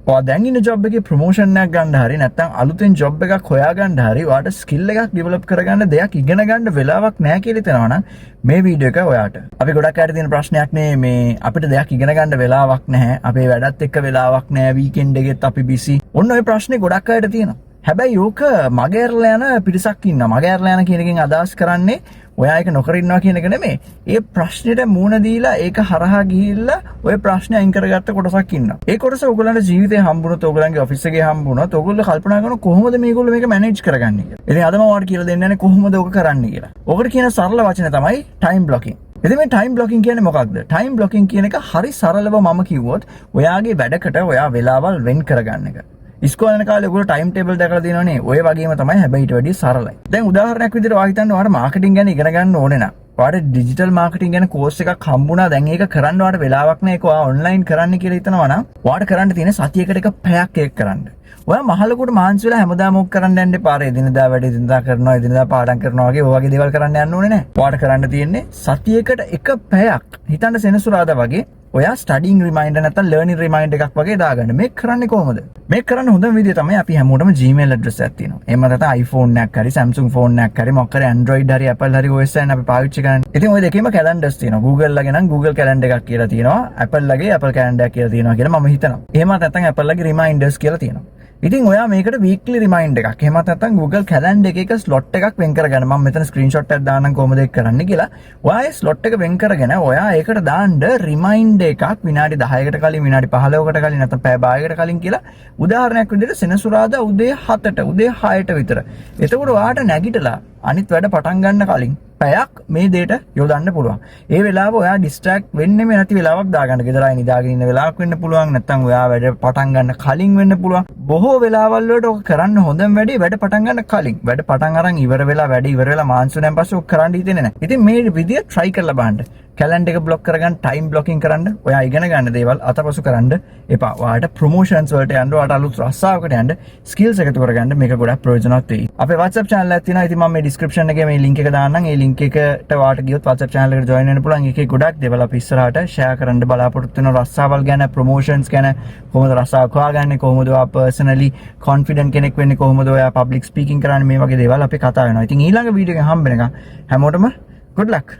ඔයා දැන් ඉන්න ජොබ් එකේ ප්‍රොමෝෂන් එකක් ගන්න හරි නැත්නම් අලුතෙන් ජොබ් එකක් හොයාගන්න හරි ඔයාට ස්කිල් එකක් ඩෙවලොප් කරගන්න දෙයක් ඉගෙන ගන්න වෙලාවක් නැහැ කියලා හිතනවා නම් මේ වීඩියෝ එක ඔයාට. අපි ගොඩක් අයට තියෙන ප්‍රශ්නයක් නේ මේ අපිට දෙයක් ඉගෙන ගන්න වෙලාවක් නැහැ. අපේ වැඩත් එක්ක වෙලාවක් නැහැ. වීකෙන්ඩ් එකෙත් අපි බිසි. ඔන්න ඔය ප්‍රශ්නේ ගොඩක් අයට තියෙනවා. හැබැයි ඕක මගහැරලා යන පිරිසක් ඉන්නවා. මගහැරලා යන කියන එකෙන් අදහස් කරන්නේ ඔයා ඒක නොකර ඉන්නවා කියන එක නෙමෙයි. ඒ ප්‍රශ්නෙට මුහුණ දීලා ඒක හරහා ගිහිල්ලා ඔය ප්‍රශ්නේ අයින් කරගත්ත කොටසක් ඉන්නවා. ඒ කොටස ඔයගොල්ලන්ට ජීවිතේ හම්බුනොත් ඔයගොල්ලන්ගේ ඔෆිස් එකේ හම්බුනොත් ඔයගොල්ලෝ කල්පනා කරන කොහොමද මේගොල්ලෝ මේක මැනේජ් කරගන්නේ කියලා. ඉතින් අද මම ඔයාලට කියලා දෙන්න යන්නේ කොහොමද ඔක කරන්නේ කියලා. ඔකට කියන සරල වචන තමයි ටයිම් බ්ලොකින්. ඉතින් මේ ටයිම් බ්ලොකින් කියන්නේ මොකක්ද? ටයිම් බ්ලොකින් කියන එක හරි සරලව මම කිව්වොත් ඔයාගේ වැඩකට ඔයා වෙලාවල් වෙන් කරගන්න එක. ඉස්කෝලේ යන කාලේ ඔයගොල්ලෝ ටයිම් ටේබල් දැකලා තියෙනවනේ. ඔය වගේම තමයි හැබැයි ඊට වැඩිය සරලයි. දැන් උදාහරණයක් විදිහට ඔයා හිතන්න ඔයාට මාකටිං ගැන ඉගෙන ගන්න ඕනේ නම් ඔයාට ඩිජිටල් මාකටිං ගැන කෝස් එකක් හම්බුණා. දැන් ඒක කරන්න ඔයාට වෙලාවක් නැහැ. ඒක ඔයා ඔන්ලයින් කරන්න කියලා හිතනවා නම් ඔයාට කරන්න තියෙන සතියකට එක පැයක් ඒක කරන්න. ඔයා මහලකට මහන්සි වෙලා හැමදාම ඕක කරන්න යන්න එපා. එදිනදා වැඩ එදිනදා කරනවා, එදිනදා පාඩම් කරනවා වගේ ඔය වගේ දේවල් කරන්න යන්න ඕනේ නැහැ. ඔයාට කරන්න තියෙන්නේ සතියකට එක පැයක්. හිතන්න සෙනසුරාදා වගේ ඔයා ස්ටඩිං රිමයින්ඩර් නැත්නම් ලර්නින් රිමයින්ඩර් එකක් වගේ දාගන්න. මේක කරන්නේ කොහොමද? මේක කරන්න හොඳම විදිය තමයි අපි හැමෝටම Gmail address එකක් තියෙනවා. එහෙම නැත්නම් iPhone එකක් හරි Samsung phone එකක් හරි මොකක් හරි Android හරි Apple හරි OS එකක් අපි පාවිච්චි කරන්නේ. ඉතින් ওই දෙකේම calendars තියෙනවා. Google ලගේ නම් Google calendar එකක් කියලා තියෙනවා. Apple ලගේ Apple calendar එකක් කියලා තියෙනවා කියලා මම හිතනවා. එහෙම නැත්නම් Apple ලගේ reminders කියලා තියෙනවා. ඉතින් ඔයා මේකට weekly reminder එකක් එහෙමත් නැත්නම් Google calendar එකක slot එකක් වෙන් කරගන්න. මම මෙතන screenshot එකක් දාන්නම් කොහොමද ඒක කරන්නේ කියලා. ඔයා ඒ slot එක වෙන් කරගෙන ඔයා ඒකට දාන්න reminder එකක් විනාඩි 10කට කලින් විනාඩි 15කට කලින් නැත්නම් පැය භාගයකට කලින් කියලා. උදාහරණයක් විදිහට සෙනසුරාදා උදේ 7ට උදේ 6ට විතර. එතකොට ඔයාට නැගිටලා අනිත් වැඩ පටන් ගන්න කලින් පැයක් මේ දෙයට යොදන්න පුළුවන්. ඒ වෙලාව ඔයා ඩිස්ට්‍රැක්ට් වෙන්නේ නැති වෙලාවක් දාගන්න. ගෙදරයි නිදාගෙන ඉන්න වෙලාවක් වෙන්න පුළුවන්. නැත්නම් ඔයා වැඩ පටන් ගන්න කලින් වෙන්න පුළුවන්. බොහෝ වෙලාවල් වලට ඔක කරන්න හොඳම වැඩේ වැඩ පටන් ගන්න කලින්. වැඩ පටන් අරන් ඉවර වෙලා වැඩ ඉවර වෙලා මාංශු නැන් පස්සේ ඔක කරන්න හිතෙන්නේ නැහැ. ඉතින් මේ විදිය try කරලා බලන්න. කැලෙන්ඩර් එක බ්ලොක් කරගන්න, ටයිම් බ්ලොකින් කරන්න, ඔයා ඉගෙන ගන්න දේවල් අතපසු කරන්න එපා. ඔයාට ප්‍රොමෝෂන්ස් වලට යන්න, ඔයාට අලුත් රස්සාවකට යන්න, ස්කිල්ස් එකතු කරගන්න මේක ගොඩක් ප්‍රයෝජනවත් වෙයි. අපේ WhatsApp channel එකක් තියෙනවා. ඉතින් මම මේ description එකේ මේ link එක දාන්නම්. ඒ link එකට ඔයාට ගියොත් WhatsApp channel එකට join වෙන්න පුළුවන්. ඒකේ ගොඩක් දේවල් අපි ඉස්සරහට share කරන්න බලාපොරොත්තු වෙන රස්සාවල් ගැන, ප්‍රොමෝෂන්ස් ගැන, කොහොමද රස්සාවක් හොයාගන්නේ, කොහොමද ඔයා personally confident කෙනෙක් වෙන්නේ, කොහොමද ඔයා public speaking කරන්නේ, මේ වගේ දේවල් අපි කතා වෙනවා. ඉතින් ඊළඟ වීඩියෝ එකෙන් හම්බ වෙනකම් හැමෝටම good luck.